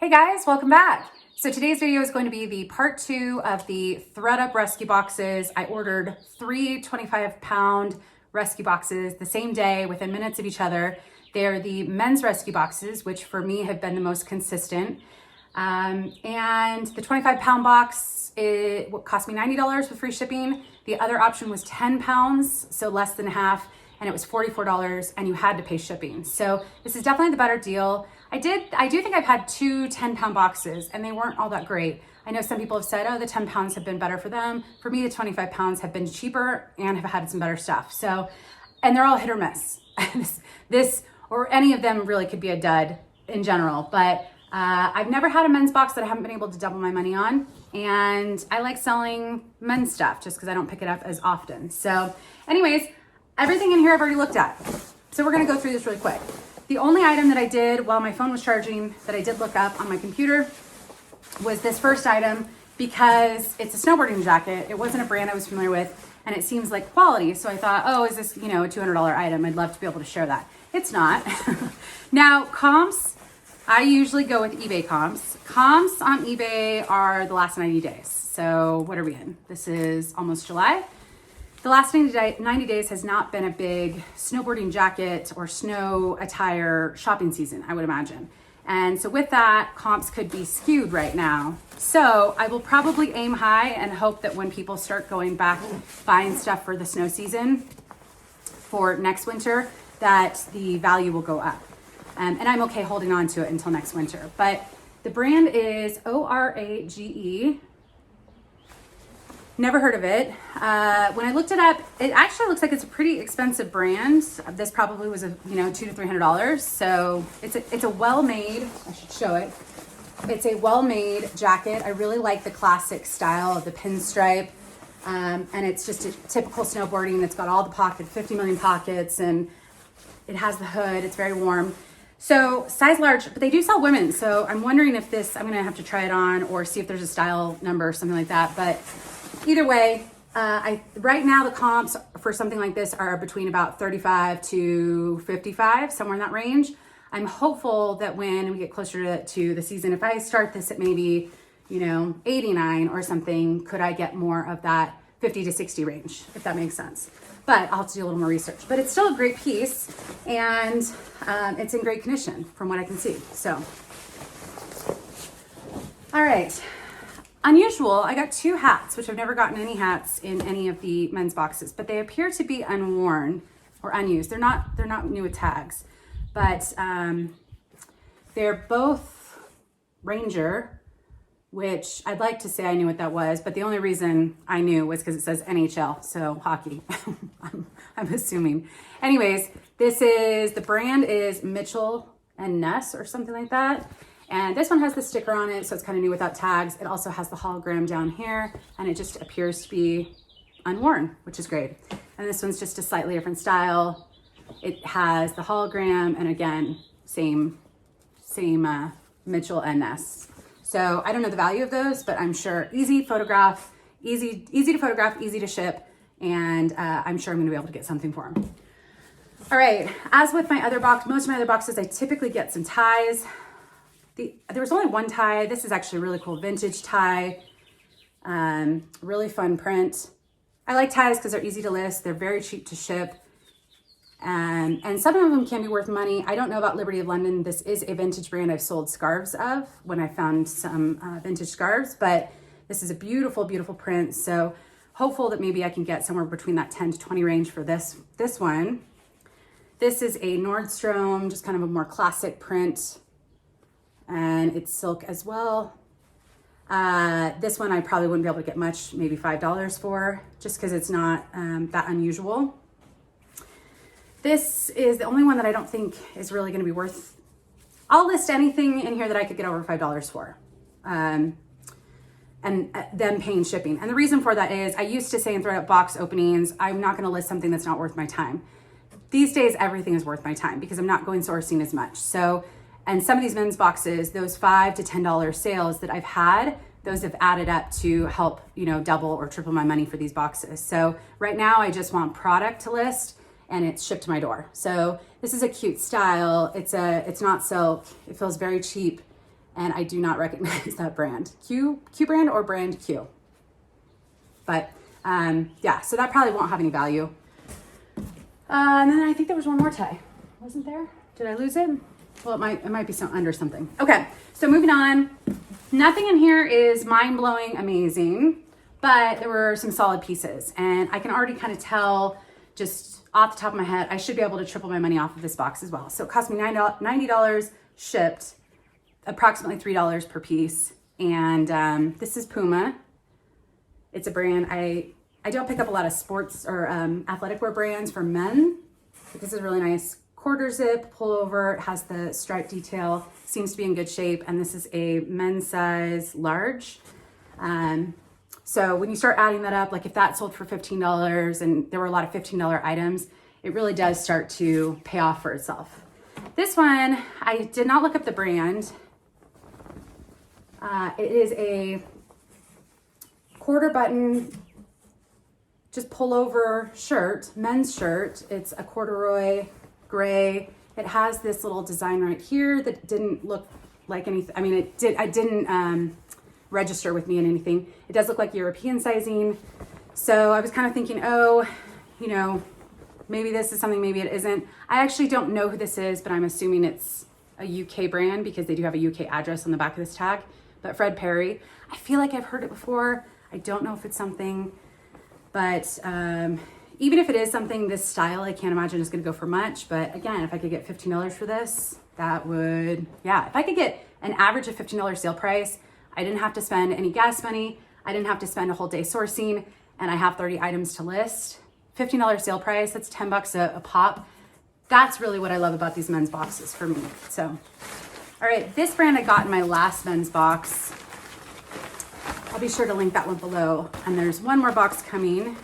Hey guys, welcome back. So today's video is going to be the part 2 of the Thredup rescue boxes. I ordered 3 25-pound rescue boxes the same day within minutes of each other. They're the men's rescue boxes, which for me have been the most consistent. And the 25-pound box, it cost me $90 with free shipping. The other option was 10 pounds, so less than half, and it was $44, and you had to pay shipping. So this is definitely the better deal. I do think I've had 2 10-pound boxes, and they weren't all that great. I know some people have said, oh, the 10 pounds have been better for them. For me, the 25 pounds have been cheaper and have had some better stuff. So, and they're all hit or miss. this or any of them really could be a dud in general, but I've never had a men's box that I haven't been able to double my money on. And I like selling men's stuff just because I don't pick it up as often. So anyways, everything in here I've already looked at. So we're gonna go through this really quick. The only item that I did while my phone was charging that I did look up on my computer was this first item because it's a snowboarding jacket. It wasn't a brand I was familiar with and it seems like quality. So I thought, oh, is this, a $200 item? I'd love to be able to share that. It's not. Now, comps, I usually go with eBay comps. Comps on eBay are the last 90 days. So what are we in? This is almost July. The last 90 days has not been a big snowboarding jacket or snow attire shopping season, I would imagine. And so with that, comps could be skewed right now. So I will probably aim high and hope that when people start going back buying stuff for the snow season for next winter, that the value will go up. And I'm okay holding on to it until next winter. But the brand is Orage. Never heard of it. When I looked it up, it actually looks like it's a pretty expensive brand. This probably was $200 to $300. So it's a well-made. I should show it. It's a well-made jacket. I really like the classic style of the pinstripe, and it's just a typical snowboarding. It's got all the pockets, 50 million pockets, and it has the hood. It's very warm. So size large, but they do sell women. So I'm wondering if this, I'm gonna have to try it on or see if there's a style number or something like that. But either way, right now the comps for something like this are between about 35 to 55, somewhere in that range. I'm hopeful that when we get closer to the season, if I start this at maybe, 89 or something, could I get more of that 50 to 60 range, if that makes sense. But I'll have to do a little more research. But it's still a great piece, and it's in great condition from what I can see. So, all right. Unusual, I got 2 hats, which I've never gotten any hats in any of the men's boxes, but they appear to be unworn or unused. They're not new with tags, but they're both Ranger, which I'd like to say I knew what that was, but the only reason I knew was because it says NHL, so hockey, I'm assuming. Anyways, the brand is Mitchell and Ness or something like that. And this one has the sticker on it, so it's kind of new without tags. It also has the hologram down here, and it just appears to be unworn, which is great. And this one's just a slightly different style. It has the hologram, and again, same Mitchell and Ness. So I don't know the value of those, but I'm sure easy to photograph, easy to ship, and I'm sure I'm gonna be able to get something for them. All right, as with my other box, most of my other boxes, I typically get some ties. There was only one tie. This is actually a really cool vintage tie. Really fun print. I like ties because they're easy to list. They're very cheap to ship. And some of them can be worth money. I don't know about Liberty of London. This is a vintage brand I've sold scarves of when I found some vintage scarves, but this is a beautiful, beautiful print. So hopeful that maybe I can get somewhere between that 10 to 20 range for this one. This is a Nordstrom, just kind of a more classic print. And it's silk as well. This one I probably wouldn't be able to get much, maybe $5 for, just because it's not that unusual. This is the only one that I don't think is really gonna be worth, I'll list anything in here that I could get over $5 for. And then paying shipping. And the reason for that is I used to say in Thredup box openings, I'm not gonna list something that's not worth my time. These days, everything is worth my time because I'm not going sourcing as much. So, and some of these men's boxes, those $5 to $10 sales that I've had, those have added up to help, double or triple my money for these boxes. So right now I just want product to list and it's shipped to my door. So this is a cute style. It's not silk. It feels very cheap. and I do not recognize that brand. Q brand or brand Q. But yeah, so that probably won't have any value. And then I think there was one more tie. Wasn't there? Did I lose it? Well, it might be under something. Okay, so moving on. Nothing in here is mind-blowing amazing, but there were some solid pieces, and I can already kind of tell just off the top of my head, I should be able to triple my money off of this box as well. So it cost me $90 shipped, approximately $3 per piece. And this is Puma. It's a brand, I don't pick up a lot of sports or athletic wear brands for men, but this is a really nice quarter zip pullover. It has the stripe detail, seems to be in good shape. And this is a men's size large. So when you start adding that up, like if that sold for $15 and there were a lot of $15 items, it really does start to pay off for itself. This one, I did not look up the brand. It is a quarter button, just pullover shirt, men's shirt. It's a corduroy gray. It has this little design right here that didn't look like anything. I mean, I didn't register with me in anything. It does look like European sizing. So I was kind of thinking, oh, you know, maybe this is something, maybe it isn't. I actually don't know who this is, but I'm assuming it's a UK brand because they do have a UK address on the back of this tag. But Fred Perry, I feel like I've heard it before. I don't know if it's something, but even if it is something this style, I can't imagine it's gonna go for much. But again, if I could get $15 for this, that would, yeah. If I could get an average of $15 sale price, I didn't have to spend any gas money. I didn't have to spend a whole day sourcing, and I have 30 items to list. $15 sale price, that's $10 a pop. That's really what I love about these men's boxes for me. So, all right, this brand I got in my last men's box. I'll be sure to link that one below. And there's one more box coming.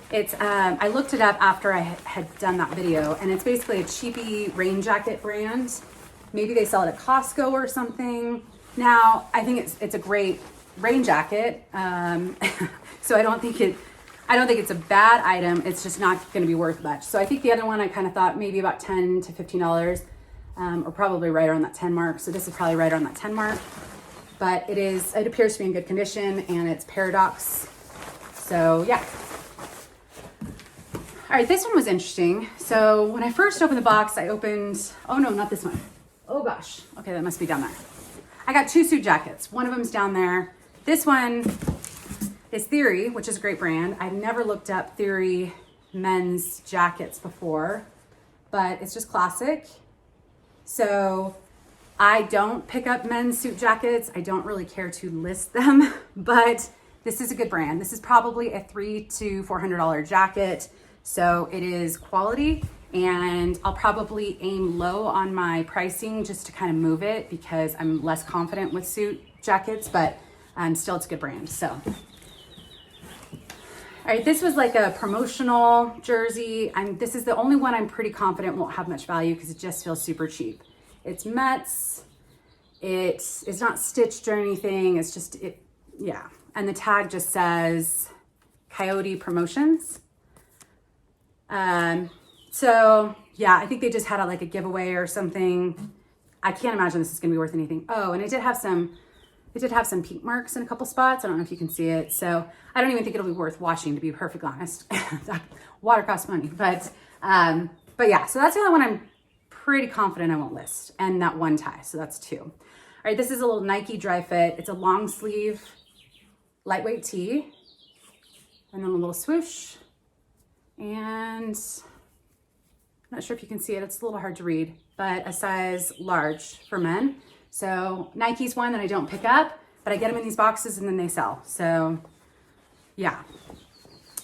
It's, I looked it up after I had done that video, and it's basically a cheapy rain jacket brand. Maybe they sell it at Costco or something. Now, I think it's a great rain jacket. So I don't think it's a bad item. It's just not going to be worth much. So I think the other one I kind of thought maybe about $10 to $15, or probably right around that 10 mark. So this is probably right around that 10 mark. But it appears to be in good condition, and it's Paradox. So yeah. All right, this one was interesting. So when I first opened the box, oh no, not this one. Oh gosh, okay, that must be down there. I got two suit jackets. One of them's down there. This one is Theory, which is a great brand. I've never looked up Theory men's jackets before, but it's just classic. So I don't pick up men's suit jackets. I don't really care to list them, but this is a good brand. This is probably a $300 to $400 jacket. So it is quality, and I'll probably aim low on my pricing just to kind of move it because I'm less confident with suit jackets, but still it's a good brand. So, all right, this was like a promotional jersey, and this is the only one I'm pretty confident won't have much value because it just feels super cheap. It's Mets. It's not stitched or anything. It's just, yeah. And the tag just says Coyote Promotions. So yeah, I think they just had like a giveaway or something. I can't imagine this is gonna be worth anything. Oh, and it did have some peak marks in a couple spots. I don't know if you can see it. So I don't even think it'll be worth washing, to be perfectly honest. Water costs money, but yeah, so that's the only one I'm pretty confident I won't list, and that one tie, so that's two. All right, this is a little Nike dry fit. It's a long sleeve, lightweight tee, and then a little swoosh. And I'm not sure if you can see it. It's a little hard to read, but a size large for men. So Nike's one that I don't pick up, but I get them in these boxes and then they sell. So yeah.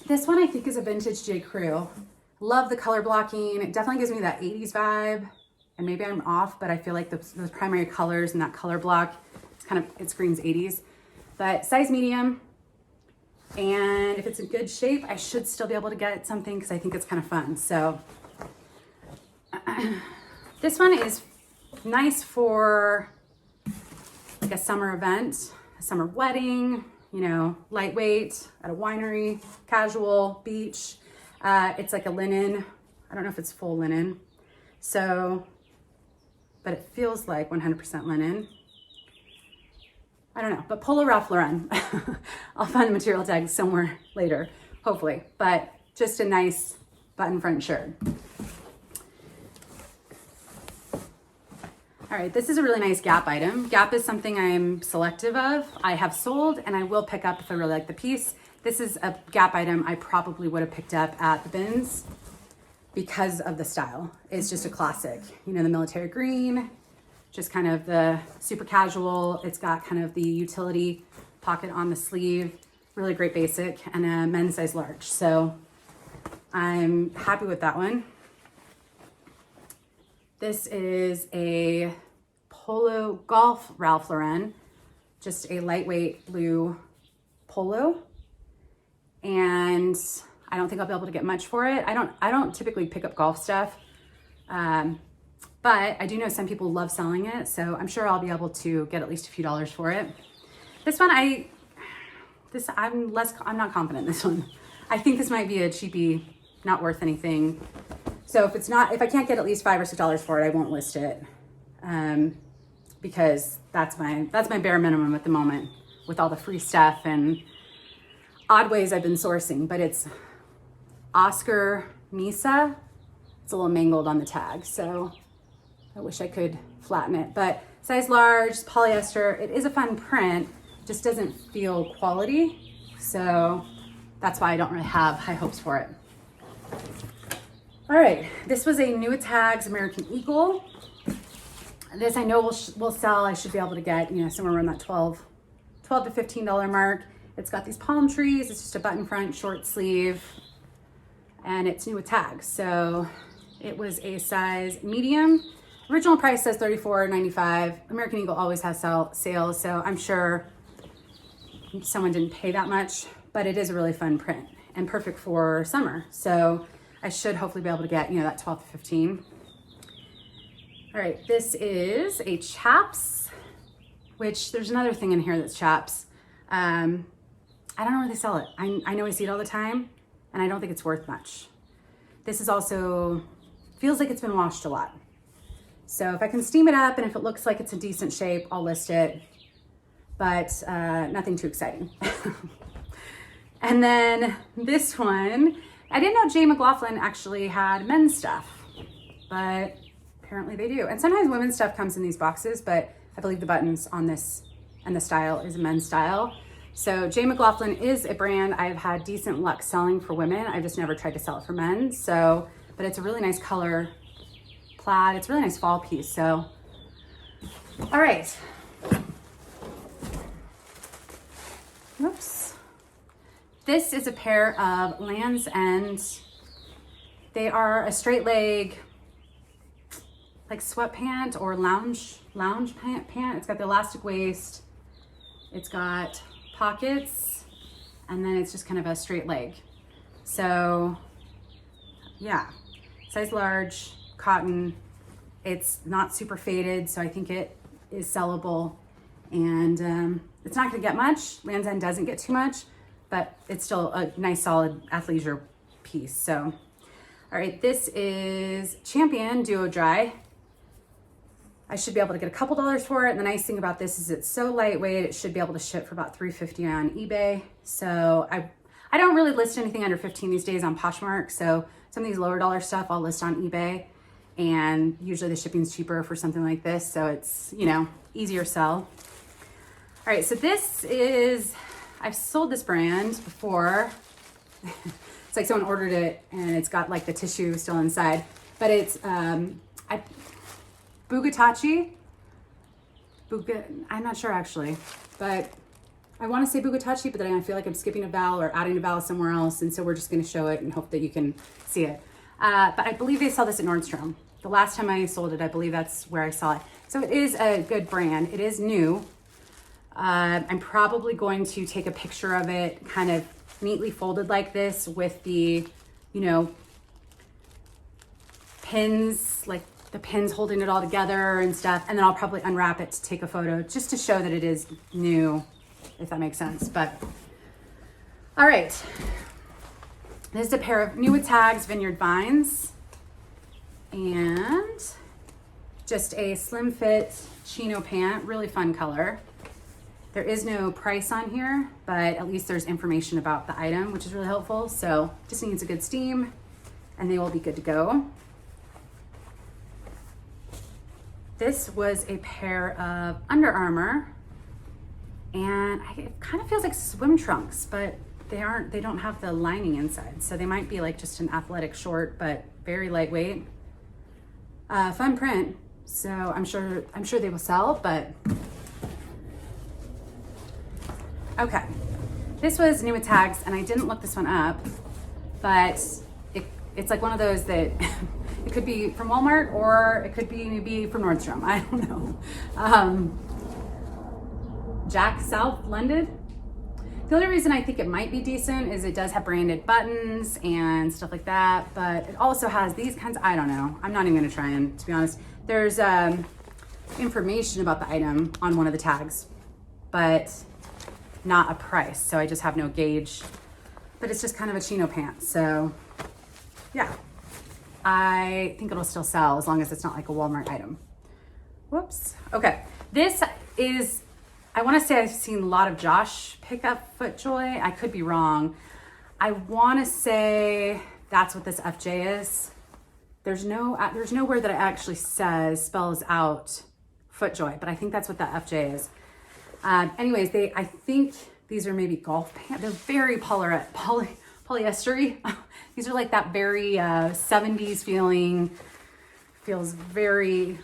This one I think is a vintage J. Crew. Love the color blocking. It definitely gives me that 80s vibe, and maybe I'm off, but I feel like the primary colors and that color block, it screams 80s, but size medium. And if it's in good shape, I should still be able to get something because I think it's kind of fun. So this one is nice for like a summer event, a summer wedding, you know, lightweight at a winery, casual, beach. It's like a linen. I don't know if it's full linen. So, but it feels like 100% linen. I don't know, but Polo Ralph Lauren. I'll find the material tag somewhere later, hopefully, but just a nice button front shirt. All right, this is a really nice Gap item. Gap is something I'm selective of. I have sold and I will pick up if I really like the piece. This is a Gap item I probably would have picked up at the bins because of the style. It's just a classic. You know, the military green, just kind of the super casual. It's got kind of the utility pocket on the sleeve, really great basic, and a men's size large. So I'm happy with that one. This is a Polo Golf Ralph Lauren, just a lightweight blue polo. And I don't think I'll be able to get much for it. I don't typically pick up golf stuff. But I do know some people love selling it, so I'm sure I'll be able to get at least a few dollars for it. This one, I'm not confident in this one. I think this might be a cheapie, not worth anything. So if I can't get at least $5 or $6 for it, I won't list it, because that's my bare minimum at the moment with all the free stuff and odd ways I've been sourcing. But it's Oscar Misa. It's a little mangled on the tag, so I wish I could flatten it, but size large, polyester. It is a fun print, just doesn't feel quality. So that's why I don't really have high hopes for it. All right, this was a Tags American Eagle. This I know will sell. I should be able to get, you know, somewhere around that $12 to $15 mark. It's got these palm trees. It's just a button front, short sleeve, and it's new with tags. So it was a size medium. Original price says $34.95. American Eagle always has sales, so I'm sure someone didn't pay that much, but it is a really fun print and perfect for summer. So I should hopefully be able to get, you know, that 12 to 15. All right, this is a Chaps, which there's another thing in here that's Chaps. I don't know where they sell it. I know I see it all the time, and I don't think it's worth much. This is also, feels like it's been washed a lot. So if I can steam it up and if it looks like it's in decent shape, I'll list it, but nothing too exciting. And then this one, I didn't know Jay McLaughlin actually had men's stuff, but apparently they do. And sometimes women's stuff comes in these boxes, but I believe the buttons on this and the style is a men's style. So Jay McLaughlin is a brand I've had decent luck selling for women. I've just never tried to sell it for men. So, but it's a really nice color. Plaid. It's a really nice fall piece. So, all right. Whoops. This is a pair of Land's End. They are a straight leg, like sweatpant or lounge pant. It's got the elastic waist. It's got pockets, and then it's just kind of a straight leg. So, yeah, size large. Cotton. It's not super faded, so I think it is sellable, and it's not going to get much. Land's End doesn't get too much, but it's still a nice solid athleisure piece. So all right, this is Champion Duo Dry. I should be able to get a couple dollars for it, and the nice thing about this is it's so lightweight. It should be able to ship for about $3.50 on eBay. So I don't really list anything under 15 these days on Poshmark, so some of these lower dollar stuff I'll list on eBay. And usually the shipping's cheaper for something like this, so it's, you know, easier sell. All right, so this is, I've sold this brand before. It's like someone ordered it and it's got like the tissue still inside, but it's Bugatachi. I'm not sure actually, but I want to say Bugatachi, but then I feel like I'm skipping a vowel or adding a vowel somewhere else, and so we're just going to show it and hope that you can see it. But I believe they sell this at Nordstrom. The last time I sold it, I believe that's where I saw it. So it is a good brand. It is new. I'm probably going to take a picture of it kind of neatly folded like this with the, you know, pins, like the pins holding it all together and stuff. And then I'll probably unwrap it to take a photo just to show that it is new, if that makes sense. But all right. This is a pair of New Tags Vineyard Vines, and just a slim fit chino pant, really fun color. There is no price on here, but at least there's information about the item, which is really helpful. So just needs a good steam and they will be good to go. This was a pair of Under Armour, and it kind of feels like swim trunks, but they don't have the lining inside. So they might be like just an athletic short, but very lightweight. Fun print. So I'm sure they will sell, but okay. This was new with tags, and I didn't look this one up, but it's like one of those that it could be from Walmart or it could be maybe from Nordstrom. I don't know. Jack South London. The only reason I think it might be decent is it does have branded buttons and stuff like that, but it also has these kinds of, I don't know. I'm not even gonna try and, to be honest. There's information about the item on one of the tags, but not a price. So I just have no gauge, but it's just kind of a chino pant. So yeah, I think it'll still sell as long as it's not like a Walmart item. Whoops. Okay, this is, I want to say I've seen a lot of Josh pick up FootJoy. I could be wrong. I want to say that's what this FJ is. There's nowhere that it actually spells out FootJoy, but I think that's what that FJ is. Anyways, I think these are maybe golf pants. They're very polyestery. These are like that very 70s feeling. Feels very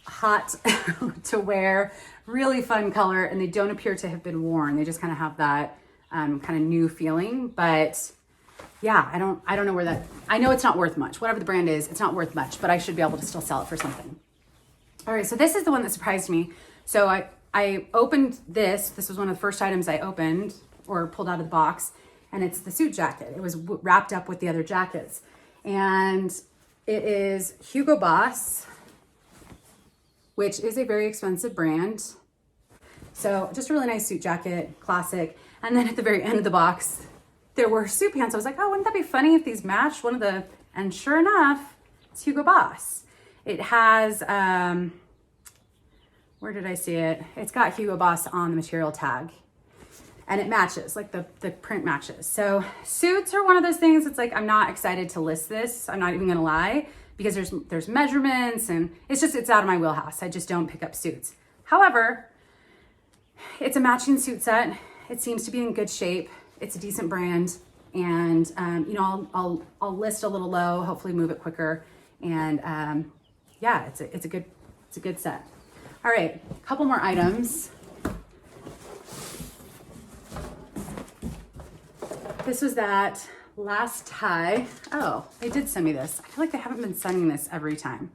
hot to wear. Really fun color, and they don't appear to have been worn. They just kind of have that kind of new feeling. But yeah, I don't know where that. I know it's not worth much. Whatever the brand is, it's not worth much. But I should be able to still sell it for something. All right, so this is the one that surprised me. So I opened this. This was one of the first items I opened or pulled out of the box, and it's the suit jacket. It was wrapped up with the other jackets, and it is Hugo Boss, which is a very expensive brand. So just a really nice suit jacket, classic. And then at the very end of the box, there were suit pants. I was like, oh, wouldn't that be funny if these matched one of the, and sure enough, it's Hugo Boss. It has, where did I see it? It's got Hugo Boss on the material tag, and it matches, like the print matches. So suits are one of those things. It's like, I'm not excited to list this. I'm not even gonna lie, because there's measurements, and it's out of my wheelhouse. I just don't pick up suits. However, it's a matching suit set. It seems to be in good shape. It's a decent brand, and you know, I'll list a little low, hopefully move it quicker, and yeah, it's a good set. All right, a couple more items. This was that last tie. Oh, they did send me this. I feel like they haven't been sending this every time,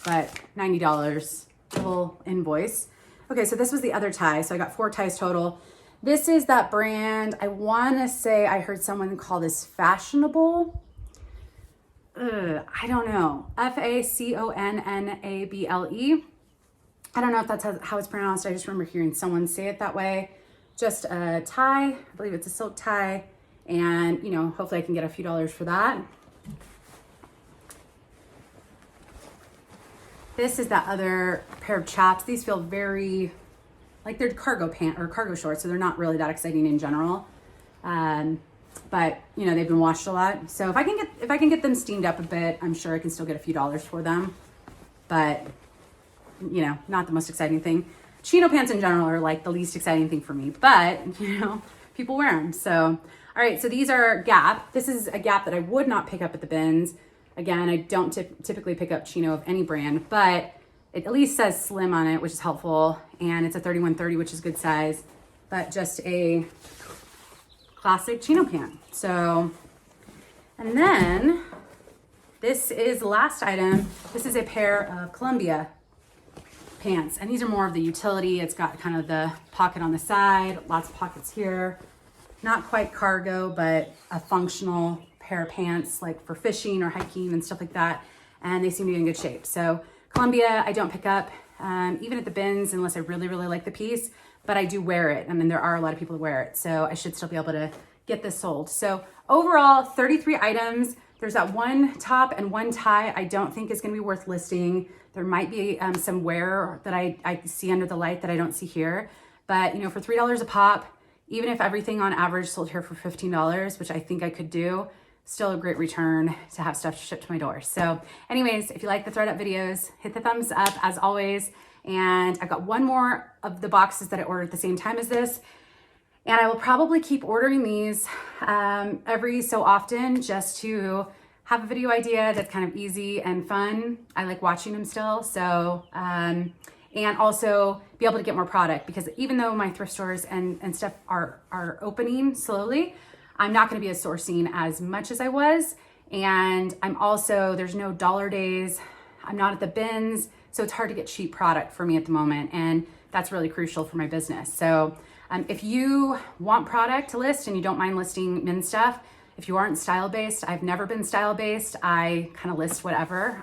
but $90, little invoice. Okay, so this was the other tie. So I got 4 ties total. This is that brand. I want to say I heard someone call this fashionable. I don't know. FACONNABLE. I don't know if that's how it's pronounced. I just remember hearing someone say it that way. Just a tie. I believe it's a silk tie. And, you know, hopefully I can get a few dollars for that. This is that other pair of chaps. These feel very, like they're cargo pant or cargo shorts, so they're not really that exciting in general. But, you know, they've been washed a lot. So if I can get them steamed up a bit, I'm sure I can still get a few dollars for them. But, you know, not the most exciting thing. Chino pants in general are like the least exciting thing for me, but, you know, people wear them. So, all right, so these are Gap. This is a Gap that I would not pick up at the bins. Again, I don't typically pick up chino of any brand, but it at least says slim on it, which is helpful. And it's a 31-30, which is good size, but just a classic chino pant. So, and then this is the last item. This is a pair of Columbia pants, and these are more of the utility. It's got kind of the pocket on the side, lots of pockets here. Not quite cargo, but a functional pair of pants, like for fishing or hiking and stuff like that. And they seem to be in good shape. So Columbia, I don't pick up, even at the bins, unless I really, really like the piece, but I do wear it. I mean, there are a lot of people who wear it, so I should still be able to get this sold. So overall, 33 items. There's that one top and one tie I don't think is gonna be worth listing. There might be some wear that I see under the light that I don't see here. But you know, for $3 a pop, even if everything on average sold here for $15, which I think I could do, still a great return to have stuff shipped to my door. So anyways, if you like the Thredup videos, hit the thumbs up as always. And I've got one more of the boxes that I ordered at the same time as this. And I will probably keep ordering these every so often just to have a video idea that's kind of easy and fun. I like watching them still. So, and also be able to get more product, because even though my thrift stores and stuff are opening slowly, I'm not going to be sourcing as much as I was. And I'm also, there's no dollar days. I'm not at the bins. So it's hard to get cheap product for me at the moment. And that's really crucial for my business. So if you want product to list and you don't mind listing men's stuff, if you aren't style-based, I've never been style-based. I kind of list whatever.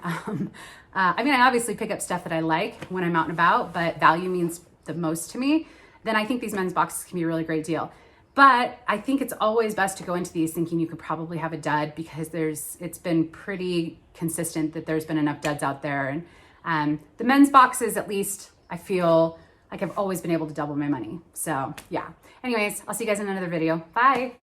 I mean, I obviously pick up stuff that I like when I'm out and about, but value means the most to me. Then I think these men's boxes can be a really great deal. But I think it's always best to go into these thinking you could probably have a dud, because it's been pretty consistent that there's been enough duds out there. And the men's boxes, at least, I feel like I've always been able to double my money. So yeah. Anyways, I'll see you guys in another video. Bye.